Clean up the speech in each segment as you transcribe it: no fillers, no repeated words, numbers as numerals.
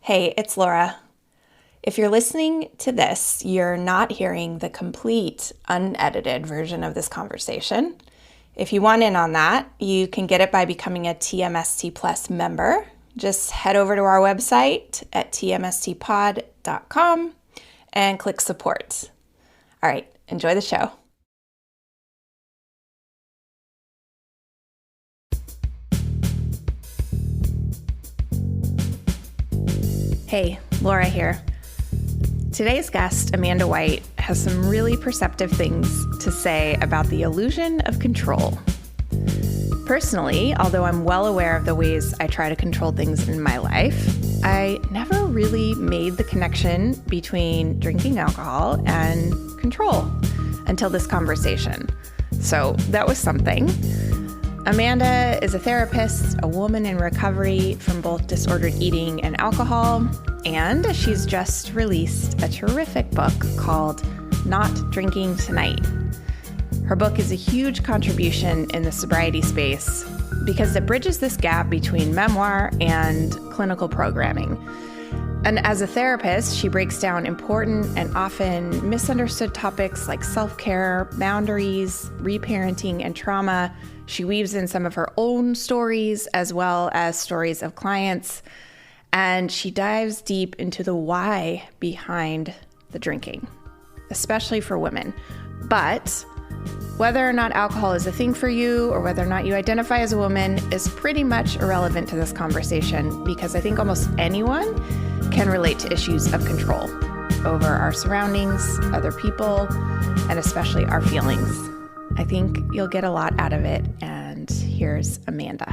Hey, it's Laura. If you're listening to this, you're not hearing the complete, unedited version of this conversation. If you want in on that, you can get it by becoming a TMST Plus member. Just head over to our website at tmstpod.com and click support. All right, enjoy the show. Hey, Laura here. Today's guest, Amanda White, has some really perceptive things to say about the illusion of control. Personally, although I'm well aware of the ways I try to control things in my life, I never really made the connection between drinking alcohol and control until this conversation. So that was something. Amanda is a therapist, a woman in recovery from both disordered eating and alcohol, and she's just released a terrific book called Not Drinking Tonight. Her book is a huge contribution in the sobriety space because it bridges this gap between memoir and clinical programming. And as a therapist, she breaks down important and often misunderstood topics like self-care, boundaries, reparenting, and trauma. She weaves in some of her own stories as well as stories of clients, and she dives deep into the why behind the drinking, especially for women. But whether or not alcohol is a thing for you or whether or not you identify as a woman is pretty much irrelevant to this conversation because I think almost anyone can relate to issues of control over our surroundings, other people, and especially our feelings. I think you'll get a lot out of it, and here's Amanda.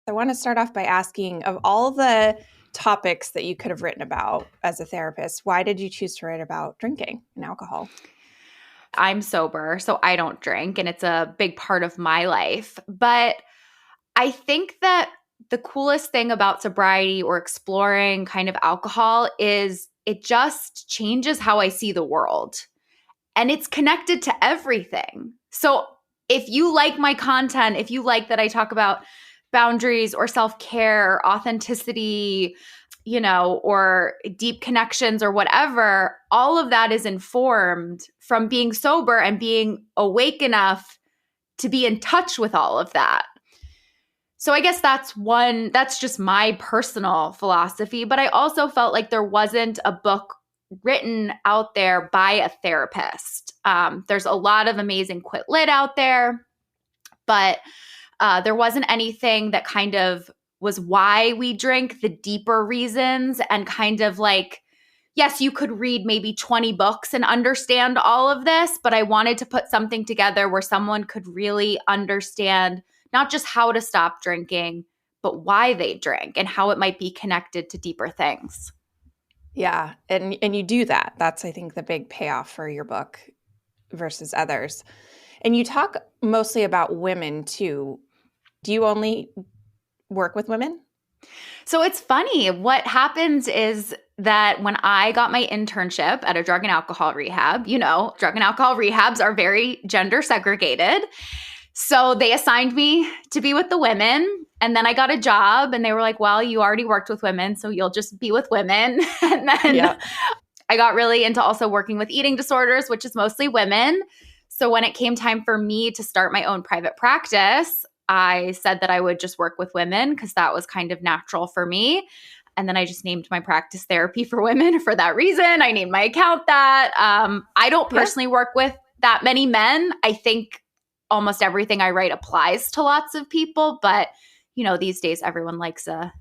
I want to start off by asking, of all the topics that you could have written about as a therapist, why did you choose to write about drinking and alcohol? I'm sober, so I don't drink, and it's a big part of my life. But I think that the coolest thing about sobriety or exploring kind of alcohol is it just changes how I see the world. And it's connected to everything. So if you like my content, if you like that I talk about boundaries or self-care, or authenticity, or deep connections or whatever, all of that is informed from being sober and being awake enough to be in touch with all of that. So I guess that's just my personal philosophy, but I also felt like there wasn't a book written out there by a therapist. There's a lot of amazing quit lit out there, but there wasn't anything that kind of was why we drink, the deeper reasons, and kind of like, yes, you could read maybe 20 books and understand all of this, but I wanted to put something together where someone could really understand not just how to stop drinking, but why they drink and how it might be connected to deeper things. Yeah, and you do that. That's, I think, the big payoff for your book versus others. And you talk mostly about women too. Do you only work with women? So it's funny. What happens is that when I got my internship at a drug and alcohol rehab, drug and alcohol rehabs are very gender segregated. So they assigned me to be with the women, and then I got a job and they were like, well, you already worked with women, so you'll just be with women. And then I got really into also working with eating disorders, which is mostly women. So when it came time for me to start my own private practice, I said that I would just work with women because that was kind of natural for me. And then I just named my practice Therapy for Women for that reason. I named my account that. I don't personally work with that many men. I think almost everything I write applies to lots of people, but these days everyone likes a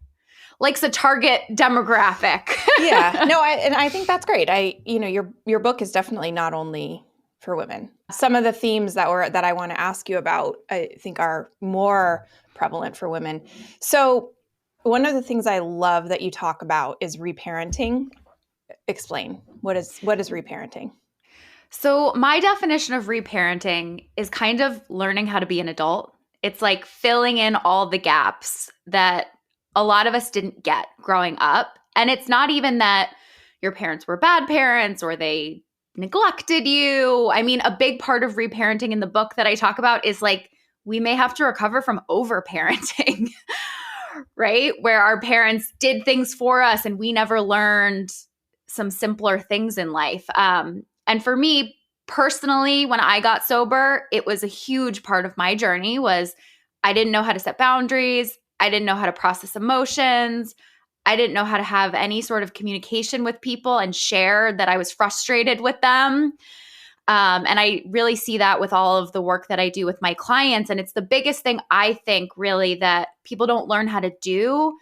target demographic. Yeah, no, I think that's great. Your book is definitely not only for women. Some of the themes that I want to ask you about, I think, are more prevalent for women. So one of the things I love that you talk about is reparenting. Explain. What is reparenting? So my definition of reparenting is kind of learning how to be an adult. It's like filling in all the gaps that a lot of us didn't get growing up. And it's not even that your parents were bad parents or they neglected you. I mean, a big part of reparenting in the book that I talk about is like, we may have to recover from overparenting, right? Where our parents did things for us and we never learned some simpler things in life. And for me personally, when I got sober, it was a huge part of my journey was I didn't know how to set boundaries. I didn't know how to process emotions. I didn't know how to have any sort of communication with people and share that I was frustrated with them. And I really see that with all of the work that I do with my clients. And it's the biggest thing I think really that people don't learn how to do.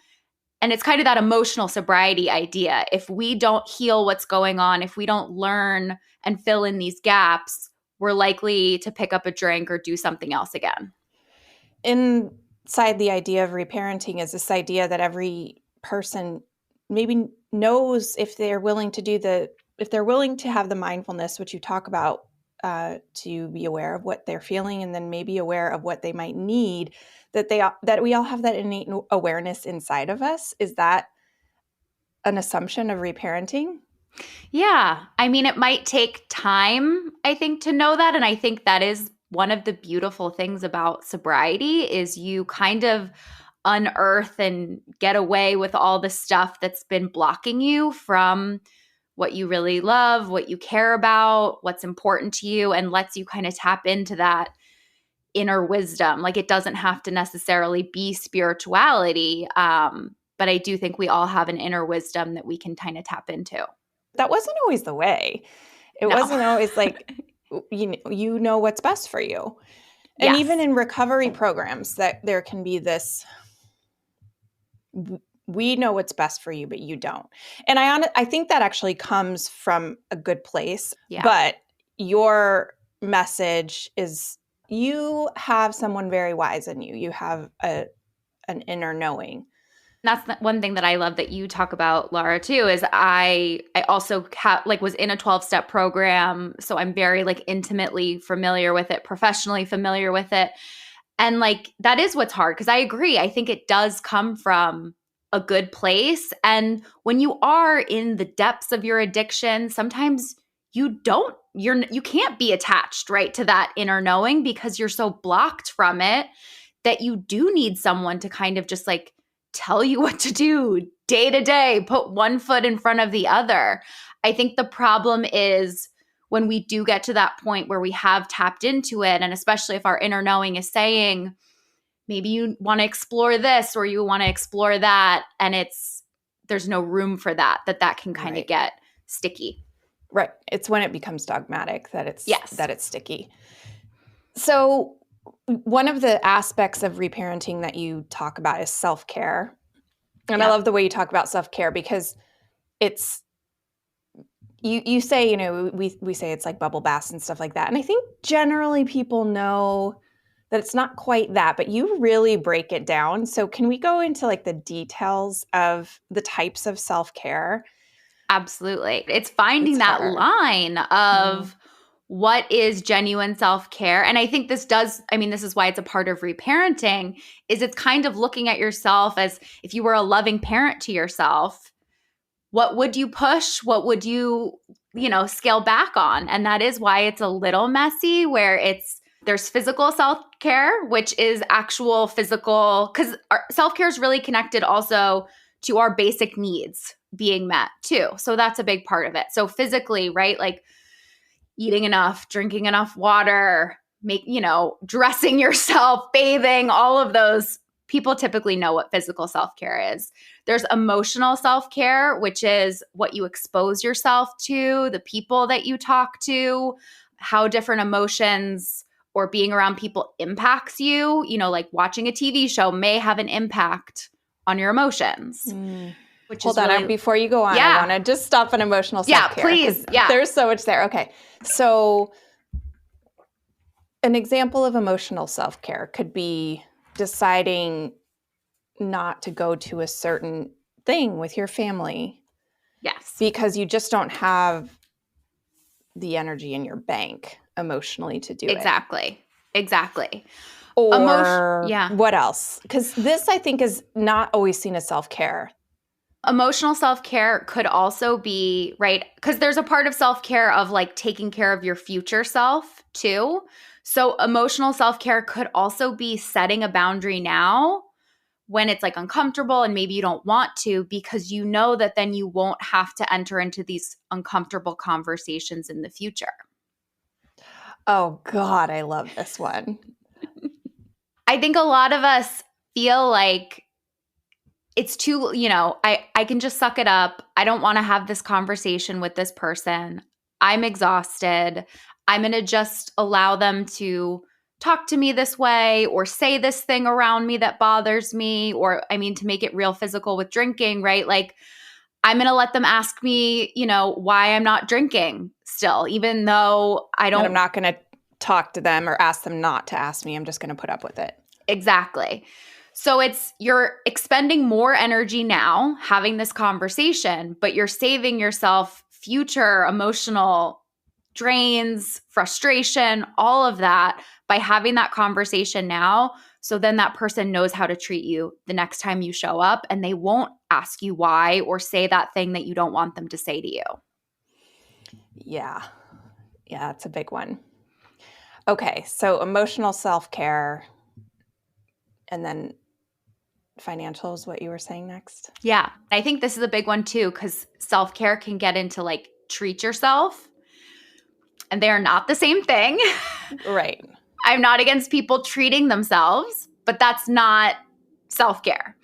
And it's kind of that emotional sobriety idea. If we don't heal what's going on, if we don't learn and fill in these gaps, we're likely to pick up a drink or do something else again. Inside the idea of reparenting is this idea that every person maybe knows if they're willing to have the mindfulness, which you talk about, to be aware of what they're feeling and then maybe aware of what they might need, that we all have that innate awareness inside of us. Is that an assumption of reparenting? Yeah. I mean, it might take time, I think, to know that. And I think that is one of the beautiful things about sobriety is you kind of unearth and get away with all the stuff that's been blocking you from what you really love, what you care about, what's important to you, and lets you kind of tap into that inner wisdom. Like it doesn't have to necessarily be spirituality, but I do think we all have an inner wisdom that we can kind of tap into. That wasn't always the way. It wasn't always like, you know what's best for you. And even in recovery programs, that there can be this, we know what's best for you, but you don't. And I think that actually comes from a good place. Yeah. But your message is you have someone very wise in you. You have an inner knowing. That's one thing that I love that you talk about, Laura, too, is I also was in a 12-step program. So I'm very intimately familiar with it, professionally familiar with it. And that is what's hard, because I agree. I think it does come from a good place. And when you are in the depths of your addiction, sometimes you can't be attached, right, to that inner knowing because you're so blocked from it that you do need someone to kind of just tell you what to do day to day, put one foot in front of the other. I think the problem is when we do get to that point where we have tapped into it, and especially if our inner knowing is saying, maybe you want to explore this or you want to explore that, and there's no room for that can kind of get sticky. Right. It's when it becomes dogmatic that it's sticky. So one of the aspects of reparenting that you talk about is self-care. And I love the way you talk about self-care because it's, you say, we say it's like bubble baths and stuff like that. And I think generally people know that it's not quite that, but you really break it down. So can we go into the details of the types of self-care? Absolutely. It's finding that line of what is genuine self-care. And I think this is why it's a part of reparenting, is it's kind of looking at yourself as if you were a loving parent to yourself. What would you push? What would you, scale back on? And that is why it's a little messy, where there's physical self-care, which is actual physical, because self-care is really connected also to our basic needs being met too. So that's a big part of it. So physically, right? Eating enough, drinking enough water, dressing yourself, bathing, all of those. People typically know what physical self-care is. There's emotional self-care, which is what you expose yourself to, the people that you talk to, how different emotions or being around people impacts you. Watching a TV show may have an impact on your emotions. Hold on, before you go on, I want to just stop on emotional self-care. Yeah, please. Yeah. There's so much there. Okay. So an example of emotional self-care could be deciding not to go to a certain thing with your family. Yes. Because you just don't have the energy in your bank emotionally to do it. Exactly. Or what else? Because this, I think, is not always seen as self-care. Emotional self-care could also be, right? Because there's a part of self-care of like taking care of your future self too. So emotional self-care could also be setting a boundary now when it's like uncomfortable and maybe you don't want to, because you know that then you won't have to enter into these uncomfortable conversations in the future. Oh God, I love this one. I think a lot of us feel like it's too, I can just suck it up. I don't want to have this conversation with this person. I'm exhausted. I'm going to just allow them to talk to me this way or say this thing around me that bothers me. Or, I mean, to make it real physical with drinking, right? Like, I'm going to let them ask me, why I'm not drinking still, even though I don't. And I'm not going to talk to them or ask them not to ask me. I'm just going to put up with it. Exactly. So you're expending more energy now having this conversation, but you're saving yourself future emotional drains, frustration, all of that by having that conversation now. So then that person knows how to treat you the next time you show up, and they won't ask you why or say that thing that you don't want them to say to you. Yeah. Yeah, it's a big one. Okay, so emotional self-care, and then financial is what you were saying next? Yeah. I think this is a big one too, because self-care can get into like treat yourself, and they are not the same thing. Right. I'm not against people treating themselves, but that's not self-care.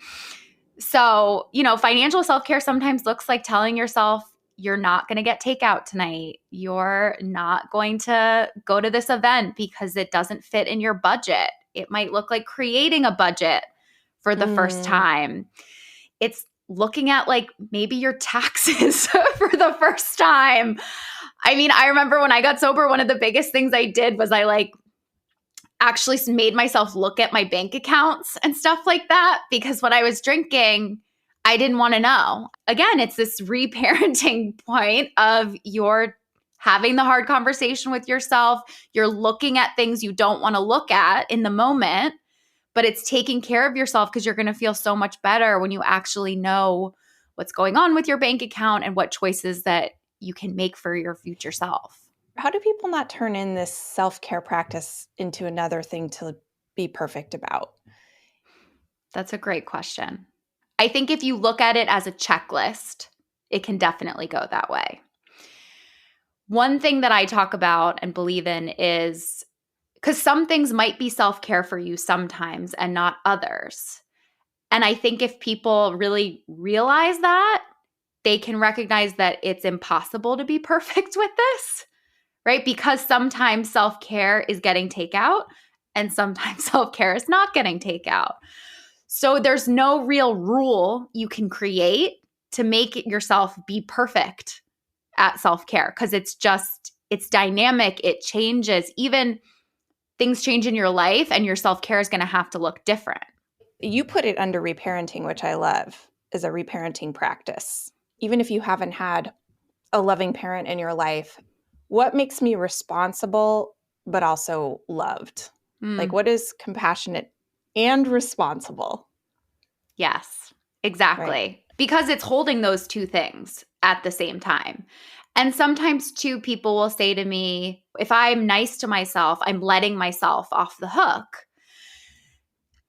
So, financial self-care sometimes looks like telling yourself you're not going to get takeout tonight. You're not going to go to this event because it doesn't fit in your budget. It might look like creating a budget for the first time. It's looking at like maybe your taxes for the first time. I mean, I remember when I got sober, one of the biggest things I did was I like actually made myself look at my bank accounts and stuff like that, because when I was drinking, I didn't want to know. Again, it's this reparenting point of you're having the hard conversation with yourself. You're looking at things you don't want to look at in the moment, but it's taking care of yourself because you're going to feel so much better when you actually know what's going on with your bank account and what choices that you can make for your future self. How do people not turn in this self-care practice into another thing to be perfect about? That's a great question. I think if you look at it as a checklist, it can definitely go that way. One thing that I talk about and believe in is because some things might be self-care for you sometimes and not others. And I think if people really realize that, they can recognize that it's impossible to be perfect with this, right? Because sometimes self-care is getting takeout and sometimes self-care is not getting takeout. So there's no real rule you can create to make yourself be perfect at self-care, because it's dynamic, it changes. Even things change in your life and your self-care is going to have to look different. You put it under reparenting, which I love, as a reparenting practice. Even if you haven't had a loving parent in your life, what makes me responsible but also loved? Like, what is compassionate and responsible? Yes, exactly. Right. Because it's holding those two things at the same time. And sometimes too, people will say to me, if I'm nice to myself, I'm letting myself off the hook.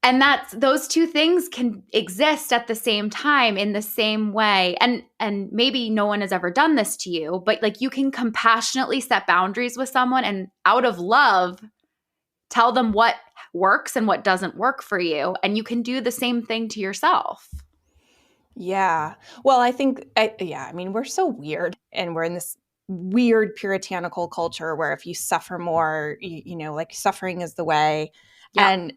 And those two things can exist at the same time in the same way. And maybe no one has ever done this to you, but like you can compassionately set boundaries with someone and out of love, tell them what works and what doesn't work for you. And you can do the same thing to yourself. Yeah. Well, I think, I mean, we're so weird, and we're in this weird puritanical culture where if you suffer more, like suffering is the way. Yeah. And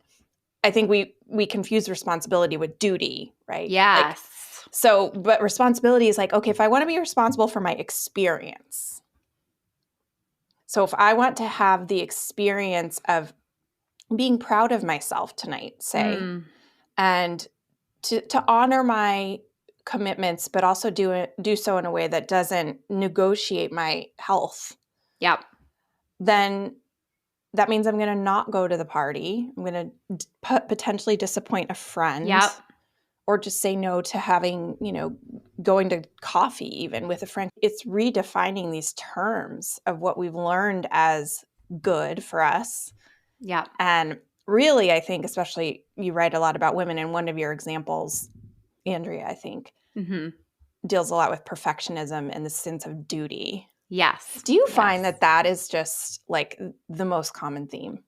I think we confuse responsibility with duty, right? Yes. But responsibility is like, okay, if I want to be responsible for my experience. So if I want to have the experience of being proud of myself tonight, say, and to honor my commitments, but also do so in a way that doesn't negotiate my health. Yep. Then that means I'm going to not go to the party. I'm going to potentially disappoint a friend. Yep. or just say no to having, going to coffee even with a friend. It's redefining these terms of what we've learned as good for us. Yeah. And really, I think, especially you write a lot about women, and one of your examples, Andrea, I think, deals a lot with perfectionism and the sense of duty. Yes. Do you find that is just like the most common theme?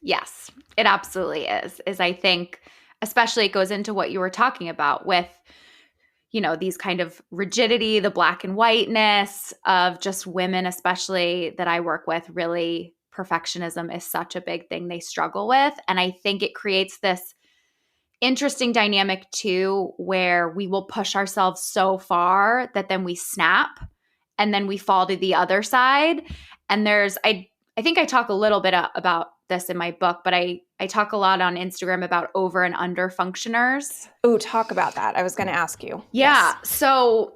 Yes, it absolutely is I think, especially it goes into what you were talking about with, these kind of rigidity, the black and whiteness of just women, especially that I work with. Really, perfectionism is such a big thing they struggle with. And I think it creates this interesting dynamic too, where we will push ourselves so far that then we snap and then we fall to the other side. And I think I talk a little bit about this in my book, but I talk a lot on Instagram about over and under functioners. Oh, talk about that. I was going to ask you. Yeah. Yes. So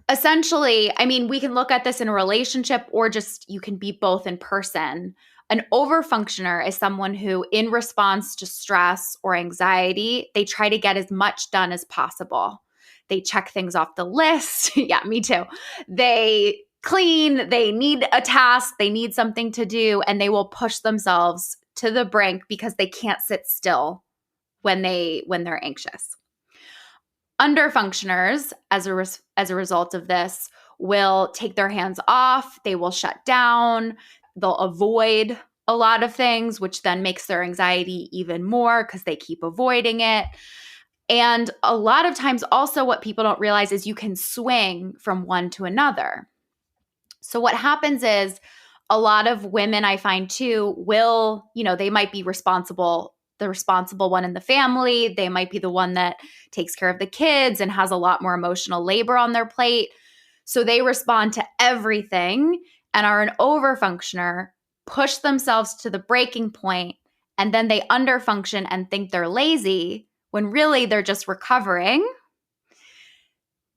essentially, I mean, we can look at this in a relationship, or just you can be both in person. An overfunctioner is someone who, in response to stress or anxiety, they try to get as much done as possible. They check things off the list. Yeah, me too. They clean, they need a task, they need something to do, and they will push themselves to the brink because they can't sit still when they're anxious. Underfunctioners, as a result of this, will take their hands off, they will shut down, they'll avoid a lot of things, which then makes their anxiety even more because they keep avoiding it. And a lot of times also what people don't realize is you can swing from one to another. So what happens is a lot of women, I find too, will, they might be the responsible one in the family. They might be the one that takes care of the kids and has a lot more emotional labor on their plate. So they respond to everything and are an overfunctioner, push themselves to the breaking point, and then they underfunction and think they're lazy when really they're just recovering.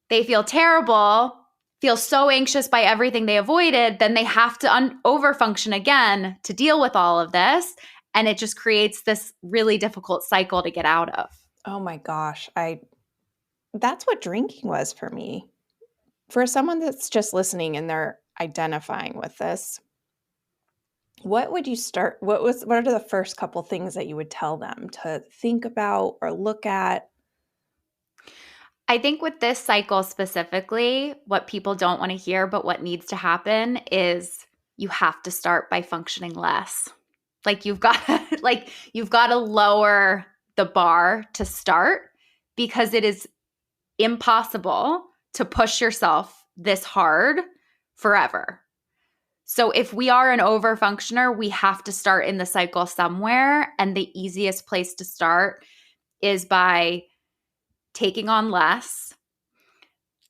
They feel terrible, feel so anxious by everything they avoided, then they have to overfunction again to deal with all of this. And it just creates this really difficult cycle to get out of. Oh my gosh. That's what drinking was for me. For someone that's just listening and they're identifying with this, what are the first couple things that you would tell them to think about or look at? I think with this cycle specifically, what people don't want to hear, but what needs to happen is you have to start by functioning less. You've got to lower the bar to start, because it is impossible to push yourself this hard forever. So if we are an overfunctioner, we have to start in the cycle somewhere. And the easiest place to start is by taking on less,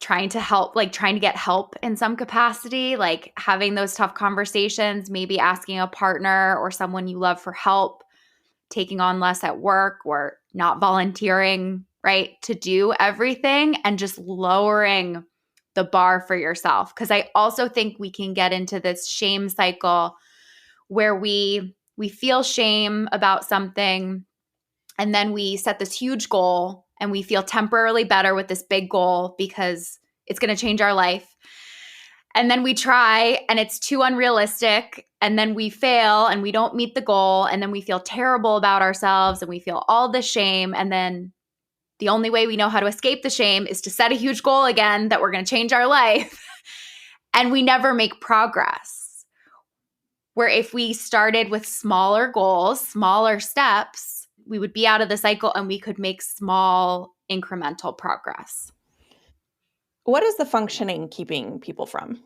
trying to get help in some capacity, like having those tough conversations, maybe asking a partner or someone you love for help, taking on less at work, or not volunteering, right, to do everything, and just lowering the bar for yourself. Because I also think we can get into this shame cycle where we feel shame about something, and then we set this huge goal and we feel temporarily better with this big goal because it's going to change our life. And then we try and it's too unrealistic, and then we fail and we don't meet the goal, and then we feel terrible about ourselves and we feel all the shame. And then the only way we know how to escape the shame is to set a huge goal again that we're going to change our life. And we never make progress. Where if we started with smaller goals, smaller steps, we would be out of the cycle and we could make small incremental progress. What is the functioning keeping people from?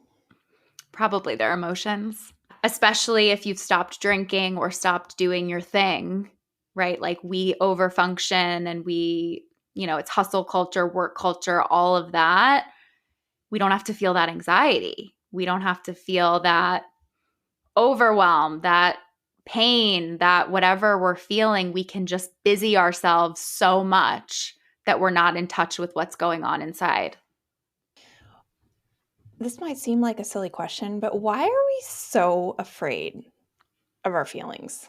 Probably their emotions, especially if you've stopped drinking or stopped doing your thing, right? Like we overfunction and it's hustle culture, work culture, all of that. We don't have to feel that anxiety. We don't have to feel that overwhelm, that pain, that whatever we're feeling. We can just busy ourselves so much that we're not in touch with what's going on inside. This might seem like a silly question, but why are we so afraid of our feelings?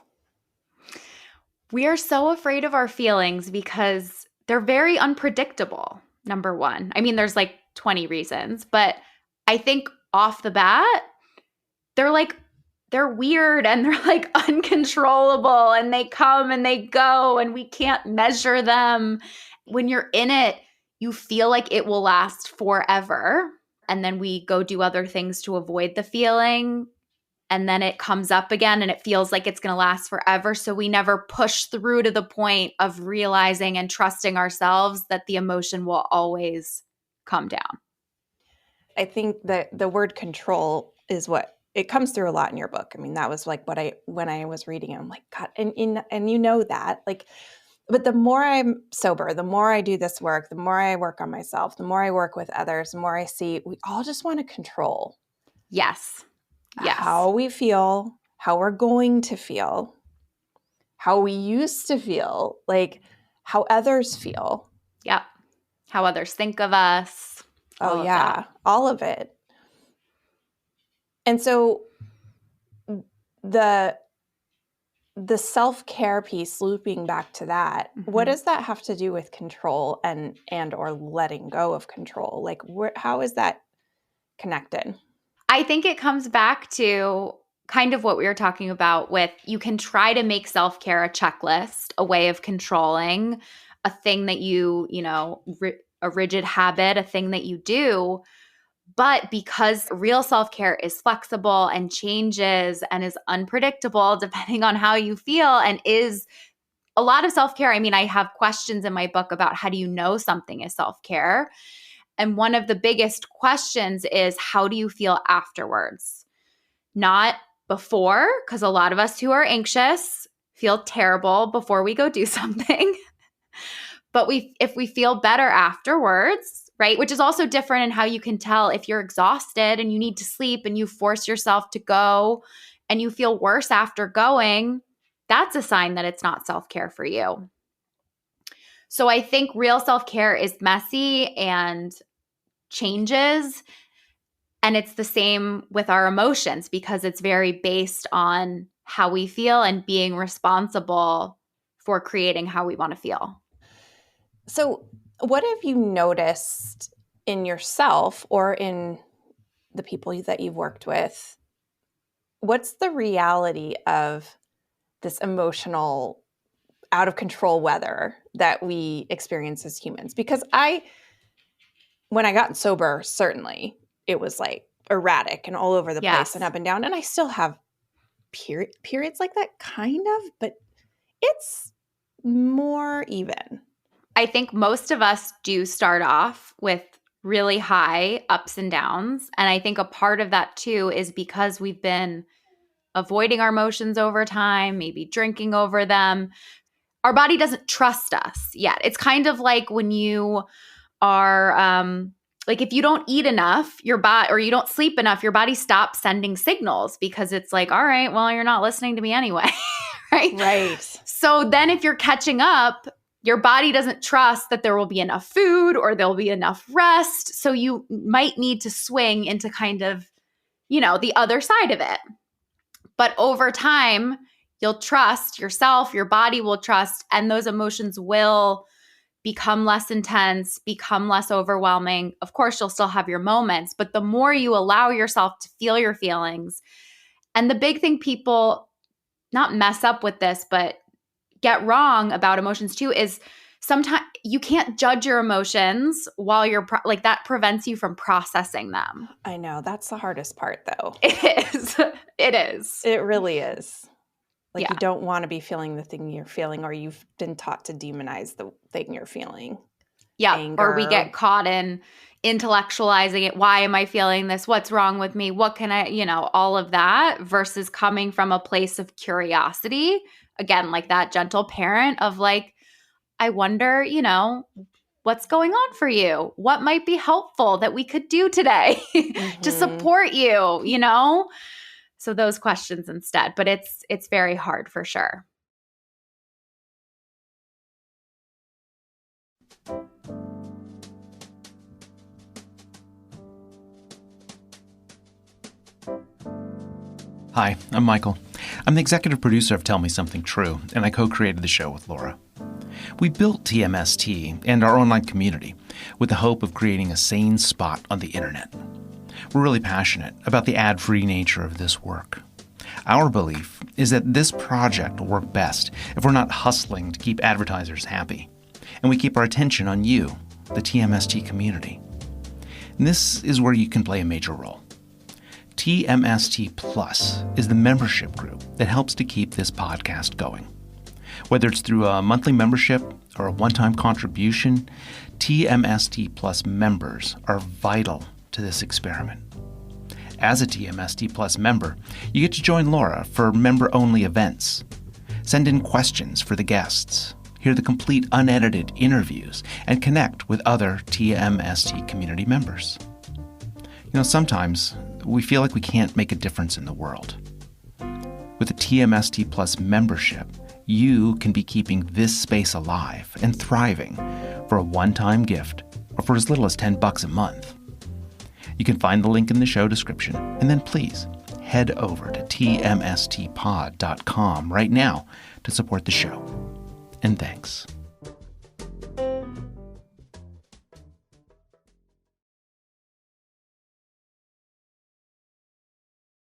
We are so afraid of our feelings because they're very unpredictable, number one. I mean, there's like 20 reasons, but I think off the bat, they're weird and they're like uncontrollable and they come and they go and we can't measure them. When you're in it, you feel like it will last forever. And then we go do other things to avoid the feeling. And then it comes up again and it feels like it's going to last forever. So we never push through to the point of realizing and trusting ourselves that the emotion will always come down. I think that the word control is what it comes through a lot in your book. I mean, that was like when I was reading it, I'm like, God, and you know that, like, but the more I'm sober, the more I do this work, the more I work on myself, the more I work with others, the more I see we all just want to control. Yes. How we feel, how we're going to feel, how we used to feel, like how others feel. Yep. How others think of us. Oh, yeah. All of it. And so the self-care piece, looping back to that, what does that have to do with control and or letting go of control? Like, how is that connected? I think it comes back to kind of what we were talking about with you can try to make self-care a checklist, a way of controlling a thing that a rigid habit, a thing that you do. But because real self-care is flexible and changes and is unpredictable depending on how you feel and is a lot of self-care. I mean, I have questions in my book about how do you know something is self-care? And one of the biggest questions is how do you feel afterwards? Not before, because a lot of us who are anxious feel terrible before we go do something. But if we feel better afterwards, right? Which is also different in how you can tell if you're exhausted and you need to sleep and you force yourself to go and you feel worse after going, that's a sign that it's not self-care for you. So I think real self-care is messy and changes. And it's the same with our emotions because it's very based on how we feel and being responsible for creating how we want to feel. So what have you noticed in yourself or in the people that you've worked with? What's the reality of this emotional, out of control weather that we experience as humans? Because when I got sober, certainly it was like erratic and all over the place and up and down. And I still have periods like that, kind of, but it's more even. I think most of us do start off with really high ups and downs. And I think a part of that too is because we've been avoiding our emotions over time, maybe drinking over them. Our body doesn't trust us yet. It's kind of like when you are like if you don't eat enough, your body, or you don't sleep enough, your body stops sending signals because it's like, all right, well, you're not listening to me anyway. Right. So then if you're catching up, your body doesn't trust that there will be enough food or there'll be enough rest. So you might need to swing into kind of, the other side of it. But over time, you'll trust yourself, your body will trust, and those emotions will become less intense, become less overwhelming. Of course, you'll still have your moments, but the more you allow yourself to feel your feelings, and the big thing people not mess up with this, but get wrong about emotions too is sometimes you can't judge your emotions while you're like that prevents you from processing them. I know. That's the hardest part though. It is. It is. It really is. Like you don't want to be feeling the thing you're feeling, or you've been taught to demonize the thing you're feeling. Yeah. Anger. Or we get caught in intellectualizing it. Why am I feeling this? What's wrong with me? What can I, all of that versus coming from a place of curiosity. Again, like that gentle parent of like, I wonder, what's going on for you? What might be helpful that we could do today to support you, So those questions instead, but it's very hard for sure. Hi, I'm Michael. I'm the executive producer of Tell Me Something True, and I co-created the show with Laura. We built TMST and our online community with the hope of creating a sane spot on the internet. We're really passionate about the ad-free nature of this work. Our belief is that this project will work best if we're not hustling to keep advertisers happy, and we keep our attention on you, the TMST community. And this is where you can play a major role. TMST Plus is the membership group that helps to keep this podcast going. Whether it's through a monthly membership or a one-time contribution, TMST Plus members are vital to this experiment. As a TMST Plus member, you get to join Laura for member-only events, send in questions for the guests, hear the complete unedited interviews, and connect with other TMST community members. Sometimes we feel like we can't make a difference in the world. With a TMST Plus membership, you can be keeping this space alive and thriving for a one-time gift or for as little as $10 a month. You can find the link in the show description, and then please head over to tmstpod.com right now to support the show. And thanks.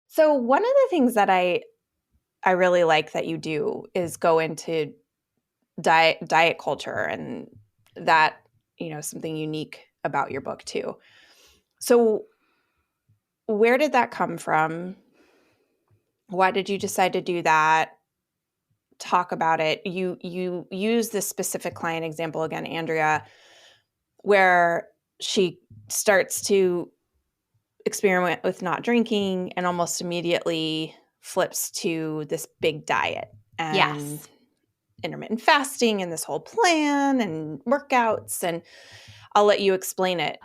So one of the things that I really like that you do is go into diet culture, and that, something unique about your book too. So where did that come from? Why did you decide to do that? Talk about it. You use this specific client example again, Andrea, where she starts to experiment with not drinking and almost immediately flips to this big diet and Yes. intermittent fasting and this whole plan and workouts, and I'll let you explain it.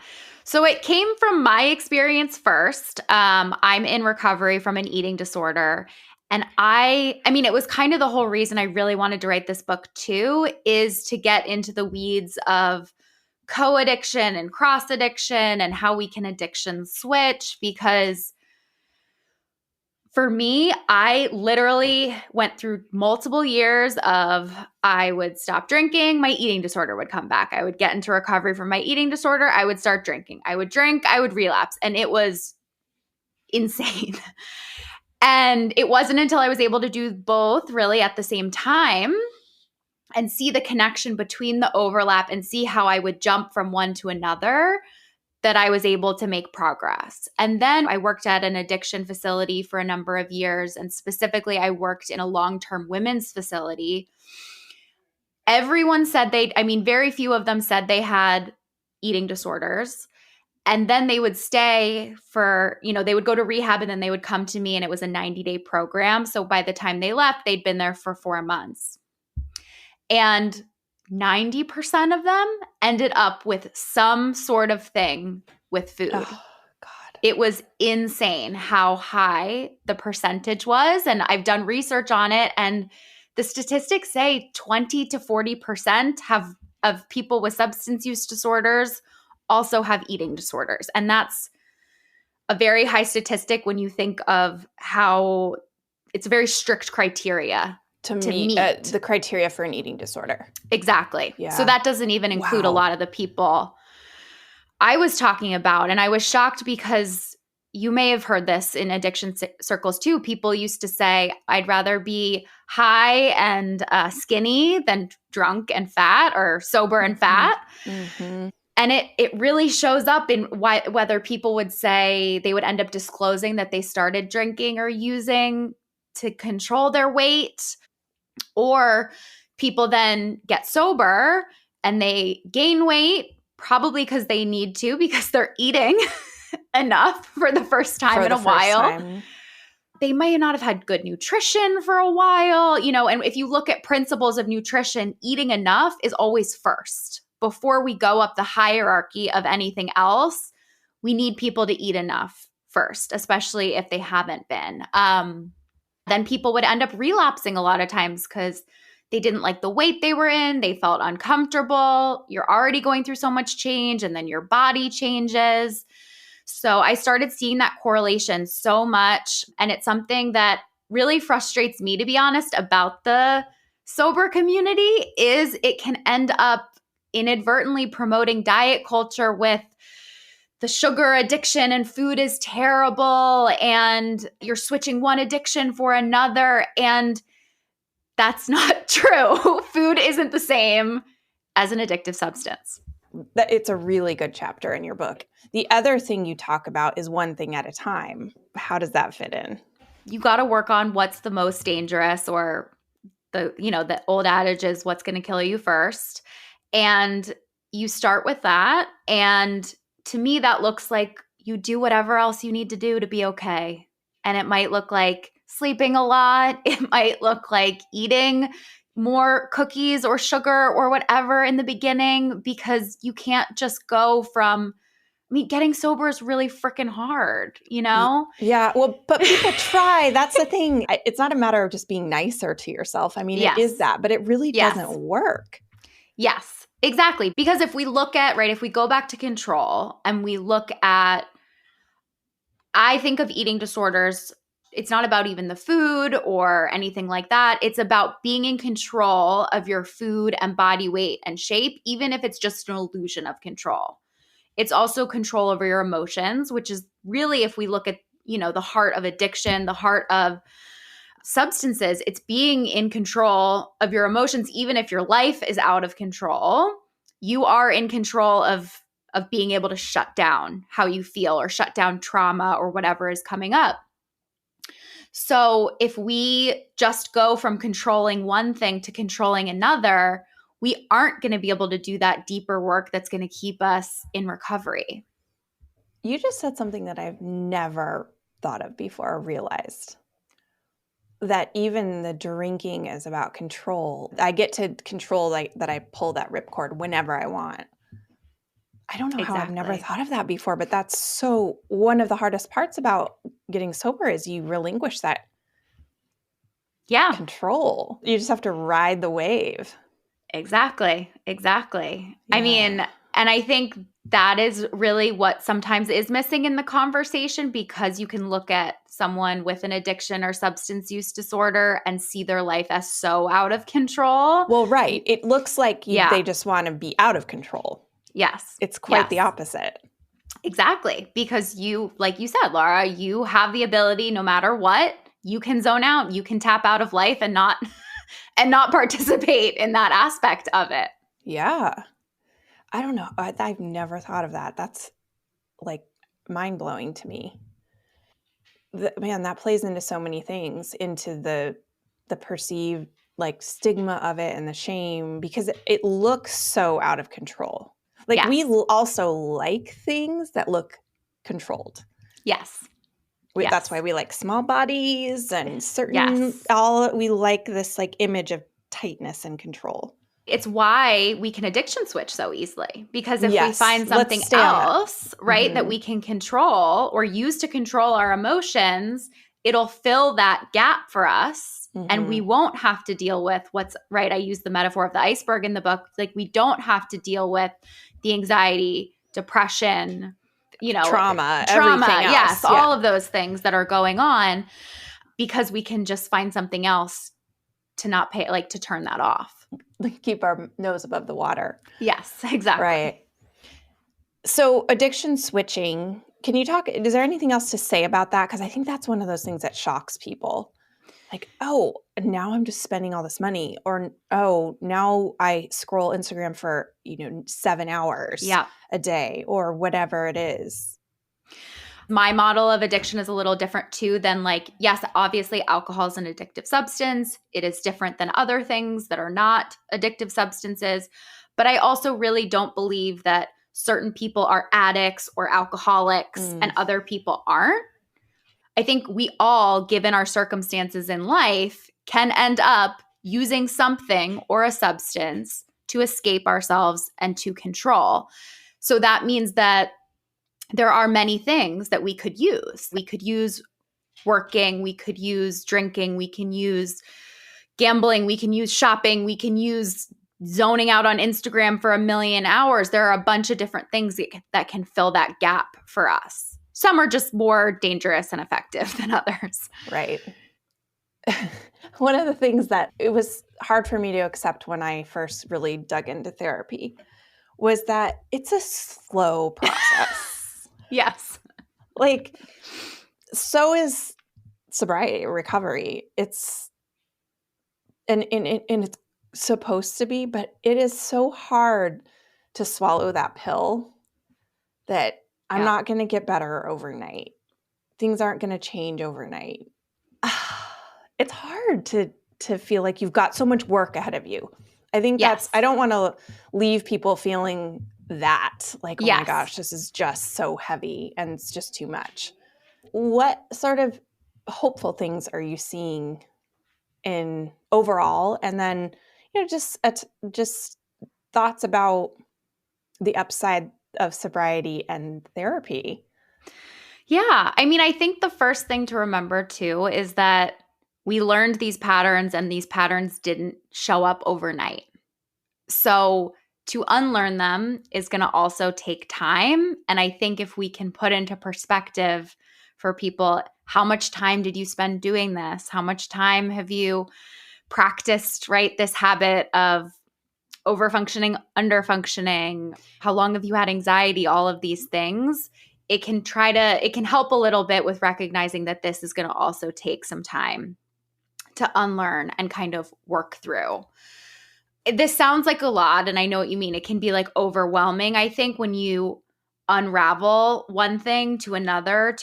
So it came from my experience first. I'm in recovery from an eating disorder. And I mean, it was kind of the whole reason I really wanted to write this book too, is to get into the weeds of co-addiction and cross-addiction and how we can addiction switch. Because for me, I literally went through multiple years of I would stop drinking, my eating disorder would come back. I would get into recovery from my eating disorder, I would start drinking. I would drink, I would relapse. And it was insane. And it wasn't until I was able to do both really at the same time and see the connection between the overlap and see how I would jump from one to another that I was able to make progress. And then I worked at an addiction facility for a number of years. And specifically, I worked in a long-term women's facility. Everyone said very few of them said they had eating disorders. And then they would stay for, they would go to rehab and then they would come to me, and it was a 90-day program. So by the time they left, they'd been there for 4 months. And 90% of them ended up with some sort of thing with food. Oh, God. It was insane how high the percentage was. And I've done research on it. And the statistics say 20 to 40% of people with substance use disorders also have eating disorders. And that's a very high statistic when you think of how it's a very strict criteria to meet the criteria for an eating disorder. Exactly. Yeah. So that doesn't even include a lot of the people I was talking about. And I was shocked because you may have heard this in addiction circles too. People used to say, I'd rather be high and skinny than drunk and fat, or sober and fat. Mm-hmm. And it really shows up in whether people would say they would end up disclosing that they started drinking or using to control their weight, or people then get sober and they gain weight, probably because they need to, because they're eating enough for the first time in a while. They may not have had good nutrition for a while, and if you look at principles of nutrition, eating enough is always first. Before we go up the hierarchy of anything else, we need people to eat enough first, especially if they haven't been. Then people would end up relapsing a lot of times because they didn't like the weight they were in. They felt uncomfortable. You're already going through so much change, and then your body changes. So I started seeing that correlation so much. And it's something that really frustrates me, to be honest, about the sober community is it can end up inadvertently promoting diet culture with the sugar addiction and food is terrible and you're switching one addiction for another. And that's not true. Food isn't the same as an addictive substance. It's a really good chapter in your book. The other thing you talk about is one thing at a time. How does that fit in? You got to work on what's the most dangerous, or the old adage is what's going to kill you first. And you start with that. And to me, that looks like you do whatever else you need to do to be okay. And it might look like sleeping a lot. It might look like eating more cookies or sugar or whatever in the beginning, because you can't just go from, getting sober is really freaking hard, Yeah. Well, but people try. That's the thing. It's not a matter of just being nicer to yourself. Yes. It is that, but it really doesn't work. Yes, exactly. Because if we look at, if we go back to control and we look at, I think of eating disorders, it's not about even the food or anything like that. It's about being in control of your food and body weight and shape, even if it's just an illusion of control. It's also control over your emotions, which is really, if we look at, the heart of addiction, the heart of substances, it's being in control of your emotions. Even if your life is out of control, you are in control of being able to shut down how you feel or shut down trauma or whatever is coming up. So if we just go from controlling one thing to controlling another, we aren't going to be able to do that deeper work that's going to keep us in recovery. You just said something that I've never thought of before or realized. That even the drinking is about control. I get to control that I pull that ripcord whenever I want. I don't know how I've never thought of that before, but that's so one of the hardest parts about getting sober is you relinquish that control. You just have to ride the wave. Exactly. Yeah. And I think that is really what sometimes is missing in the conversation, because you can look at someone with an addiction or substance use disorder and see their life as so out of control. Well, right. It looks like they just want to be out of control. Yes. It's quite the opposite. Exactly. Because you, like you said, Laura, you have the ability, no matter what, you can zone out, you can tap out of life and not participate in that aspect of it. Yeah. I don't know. I've never thought of that. That's like mind-blowing to me. Man, that plays into so many things, into the perceived stigma of it and the shame, because it looks so out of control. We also like things that look controlled. Yes. That's why we like small bodies and certain we like this image of tightness and control. It's why we can addiction switch so easily, because if we find something else, right, that we can control or use to control our emotions, it'll fill that gap for us. And we won't have to deal with what's right. I use the metaphor of the iceberg in the book. We don't have to deal with the anxiety, depression, trauma, everything else. Yes, all of those things that are going on, because we can just find something else to not pay, to turn that off. Keep our nose above the water. Yes, exactly. Right. So addiction switching, is there anything else to say about that? Because I think that's one of those things that shocks people. Oh, now I'm just spending all this money, or, oh, now I scroll Instagram for, 7 hours a day, or whatever it is. My model of addiction is a little different too than yes, obviously alcohol is an addictive substance. It is different than other things that are not addictive substances. But I also really don't believe that certain people are addicts or alcoholics and other people aren't. I think we all, given our circumstances in life, can end up using something or a substance to escape ourselves and to control. So that means that there are many things that we could use. We could use working, we could use drinking, we can use gambling, we can use shopping, we can use zoning out on Instagram for 1,000,000 hours. There are a bunch of different things that can fill that gap for us. Some are just more dangerous and effective than others. Right. one of the things that it was hard for me to accept when I first really dug into therapy was that it's a slow process. Yes. Like, so is sobriety, recovery. It's and it's supposed to be, but it is so hard to swallow that pill that I'm not going to get better overnight. Things aren't going to change overnight. It's hard to feel like you've got so much work ahead of you. I think I don't want to leave people feeling that, like, oh my gosh, this is just so heavy and it's just too much. What sort of hopeful things are you seeing in overall? And then, just thoughts about the upside of sobriety and therapy. Yeah. I mean, I think the first thing to remember too is that we learned these patterns and these patterns didn't show up overnight. So to unlearn them is going to also take time. And I think if we can put into perspective for people, how much time did you spend doing this? How much time have you practiced, right, this habit of overfunctioning, underfunctioning? How long have you had anxiety? All of these things. It can help a little bit with recognizing that this is going to also take some time to unlearn and kind of work through. This sounds like a lot, and I know what you mean. It can be like overwhelming, I think, when you unravel one thing to another.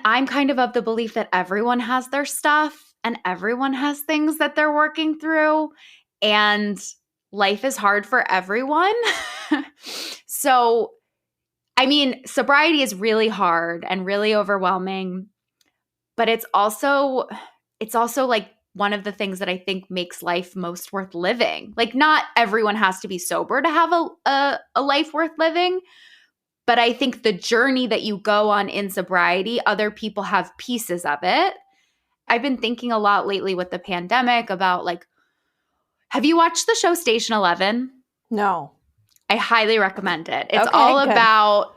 I'm kind of the belief that everyone has their stuff and everyone has things that they're working through, and life is hard for everyone. So, I mean, sobriety is really hard and really overwhelming, but it's also like one of the things that I think makes life most worth living. Like, not everyone has to be sober to have a life worth living, but I think the journey that you go on in sobriety, other people have pieces of it. I've been thinking a lot lately with the pandemic about, like, have you watched the show Station 11? No. I highly recommend it. It's all about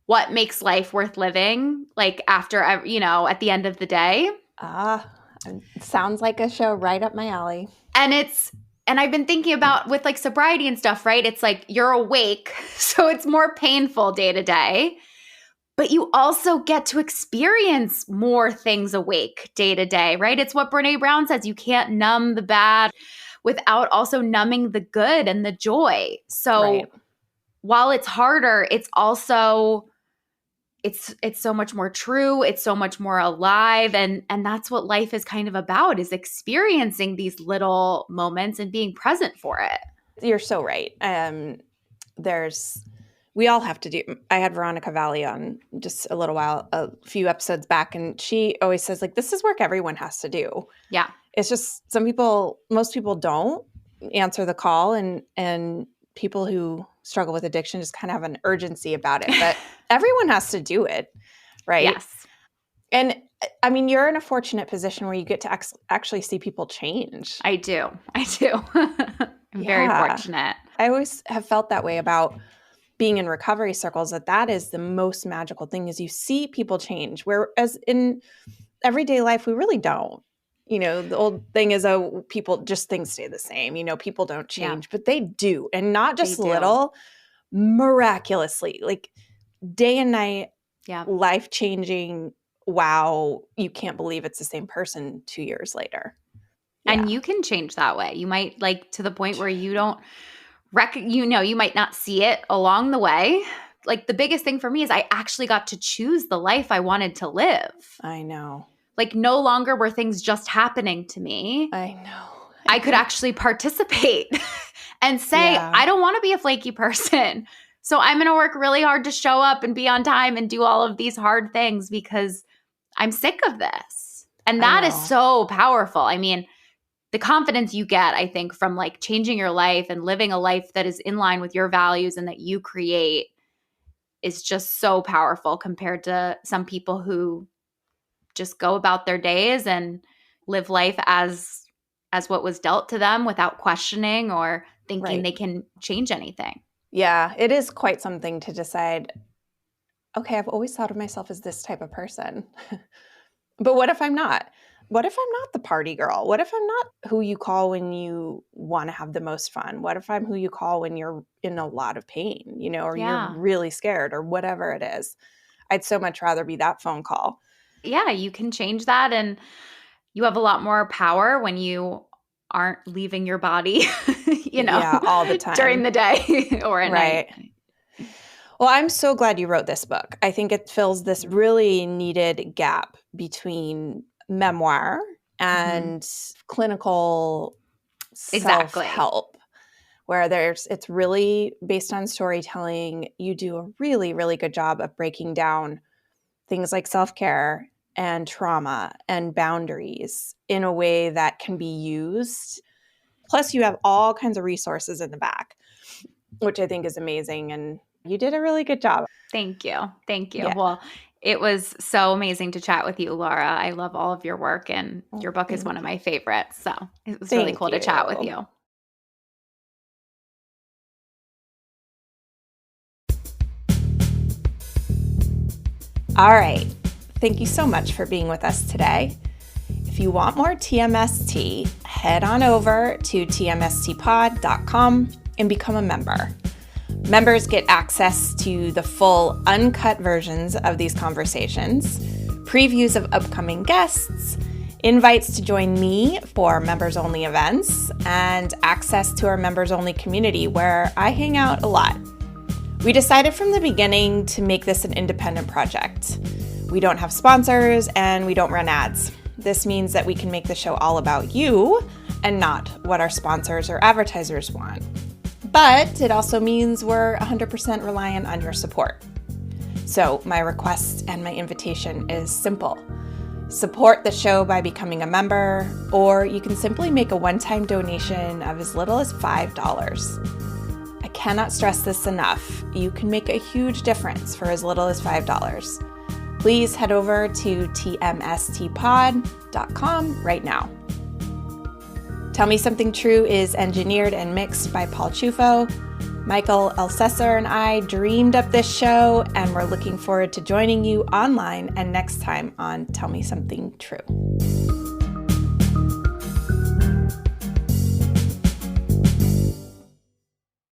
what makes life worth living, like, after, at the end of the day. Sounds like a show right up my alley. And I've been thinking about with, like, sobriety and stuff, right? It's like you're awake, so it's more painful day to day, but you also get to experience more things awake day to day, right? It's what Brene Brown says, you can't numb the bad without also numbing the good and the joy. So while it's harder, it's also it's so much more true. It's so much more alive. And that's what life is kind of about, is experiencing these little moments and being present for it. You're so right. We all have to do, I had Veronica Valley on just a few episodes back, and she always says, like, this is work everyone has to do. Yeah. It's just most people don't answer the call, and people who struggle with addiction just kind of have an urgency about it, but everyone has to do it, right? Yes. And I mean, you're in a fortunate position where you get to actually see people change. I do. I'm very fortunate. I always have felt that way about being in recovery circles, that is the most magical thing, is you see people change, whereas in everyday life, we really don't. The old thing is, things stay the same. People don't change, but they do. And not just little, miraculously, like day and night, life-changing. Wow, you can't believe it's the same person 2 years later. And you can change that way. You might, like, to the point where you don't you might not see it along the way. Like, the biggest thing for me is I actually got to choose the life I wanted to live. I know. Like, no longer were things just happening to me. I know. I could actually participate and say, I don't want to be a flaky person. So I'm going to work really hard to show up and be on time and do all of these hard things because I'm sick of this. And that is so powerful. I mean, the confidence you get, I think, from, like, changing your life and living a life that is in line with your values and that you create is just so powerful compared to some people who just go about their days and live life as what was dealt to them without questioning or thinking they can change anything. Yeah, it is quite something to decide, okay, I've always thought of myself as this type of person, but what if I'm not? what if I'm not the party girl? What if I'm not who you call when you want to have the most fun? What if I'm who you call when you're in a lot of pain, or you're really scared or whatever it is? I'd so much rather be that phone call. Yeah, you can change that, and you have a lot more power when you aren't leaving your body, all the time during the day or at night. Well, I'm so glad you wrote this book. I think it fills this really needed gap between memoir and clinical self-help, where it's really based on storytelling. You do a really, really good job of breaking down things like self-care and trauma and boundaries in a way that can be used. Plus, you have all kinds of resources in the back, which I think is amazing. And you did a really good job. Thank you. Yeah. Well, it was so amazing to chat with you, Laura. I love all of your work, and your book is one of my favorites. So it was really cool to chat with you. All right. Thank you so much for being with us today. If you want more TMST, head on over to tmstpod.com and become a member. Members get access to the full uncut versions of these conversations, previews of upcoming guests, invites to join me for members-only events, and access to our members-only community where I hang out a lot. We decided from the beginning to make this an independent project. We don't have sponsors and we don't run ads. This means that we can make the show all about you and not what our sponsors or advertisers want. But it also means we're 100% reliant on your support. So my request and my invitation is simple. Support the show by becoming a member, or you can simply make a one-time donation of as little as $5. I cannot stress this enough. You can make a huge difference for as little as $5. Please head over to tmstpod.com right now. Tell Me Something True is engineered and mixed by Paul Chufo. Michael Elsesser and I dreamed up this show, and we're looking forward to joining you online and next time on Tell Me Something True.